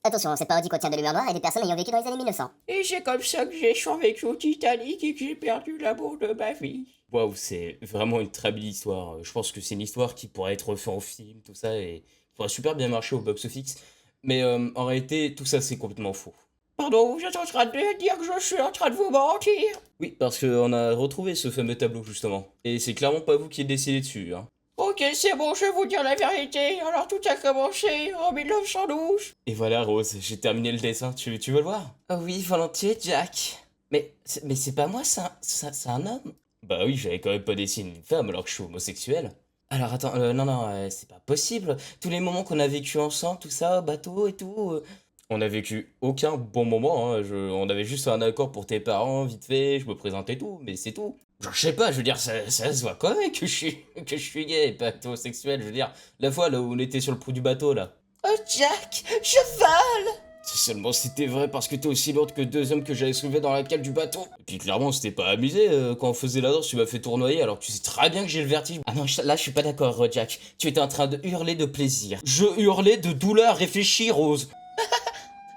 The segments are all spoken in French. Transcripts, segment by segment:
Attention, cette parodie contient de l'humeur noire et des personnes ayant vécu dans les années 1900. Et c'est comme ça que j'ai survécu au Titanic et que j'ai perdu l'amour de ma vie. Waouh, c'est vraiment une très belle histoire. Je pense que c'est une histoire qui pourrait être refaite en film, tout ça, et qui pourrait super bien marcher au box-office. Mais en réalité, tout ça, c'est complètement faux. Pardon, vous êtes en train de dire que je suis en train de vous mentir? Oui, parce qu'on a retrouvé ce fameux tableau, justement. Et c'est clairement pas vous qui êtes décédé dessus, hein. Ok, c'est bon, je vais vous dire la vérité. Alors tout a commencé en 1912. Et voilà, Rose, j'ai terminé le dessin. Tu veux le voir? Oh oui, volontiers, Jack. Mais c'est pas moi, c'est un homme. Bah oui, j'avais quand même pas dessiné une femme alors que je suis homosexuel. Alors attends, non, c'est pas possible. Tous les moments qu'on a vécu ensemble, tout ça, au bateau et tout. On a vécu aucun bon moment, hein. On avait juste un accord pour tes parents, vite fait, je me présentais et tout, mais c'est tout. Genre, je sais pas, je veux dire, ça se voit quand même que je suis gay et pas hétérosexuel, je veux dire, la fois là où on était sur le proue du bateau là. Oh Jack, je vole. Si seulement c'était vrai parce que t'es aussi lourde que deux hommes que j'avais soulevés dans la cale du bateau. Et puis clairement, on s'était pas amusé quand on faisait la danse, tu m'as fait tournoyer alors que tu sais très bien que j'ai le vertige. Ah non, là je suis pas d'accord, Jack. Tu étais en train de hurler de plaisir. Je hurlais de douleur, réfléchis, Rose.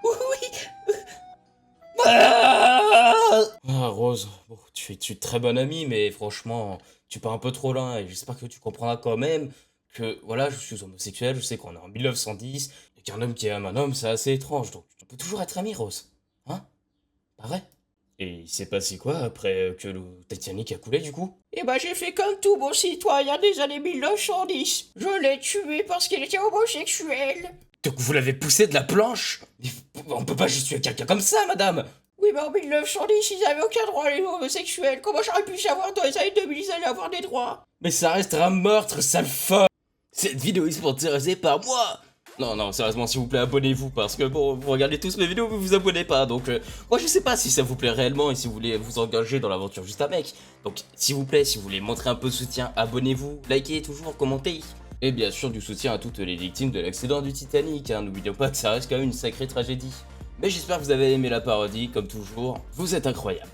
Oui. Ah, Rose, bon, tu es très bonne amie, mais franchement, tu pars un peu trop loin et j'espère que tu comprendras quand même que, voilà, je suis homosexuel, je sais qu'on est en 1910 et qu'un homme qui aime un homme, c'est assez étrange, donc on peut toujours être amis, Rose. Hein? Pas vrai? Et il s'est passé quoi après que le Titanic a coulé, du coup? Eh ben j'ai fait comme tout bon citoyen des années 1910. Je l'ai tué parce qu'il était homosexuel. Donc vous l'avez poussé de la planche? Mais on peut pas juste tuer quelqu'un comme ça, madame! Oui, mais en 1910, ils avaient aucun droit, les homosexuels. Comment j'aurais pu savoir dans les années 2000, ils allaient avoir des droits? Mais ça reste un meurtre, sale folle! Cette vidéo est sponsorisée par moi! Non, sérieusement, s'il vous plaît, abonnez-vous, parce que bon, vous regardez tous mes vidéos, vous vous abonnez pas, donc moi je sais pas si ça vous plaît réellement et si vous voulez vous engager dans l'aventure juste un mec. Donc, s'il vous plaît, si vous voulez montrer un peu de soutien, abonnez-vous, likez toujours, commentez. Et bien sûr, du soutien à toutes les victimes de l'accident du Titanic, hein. N'oublions pas que ça reste quand même une sacrée tragédie. Mais j'espère que vous avez aimé la parodie, comme toujours, vous êtes incroyables.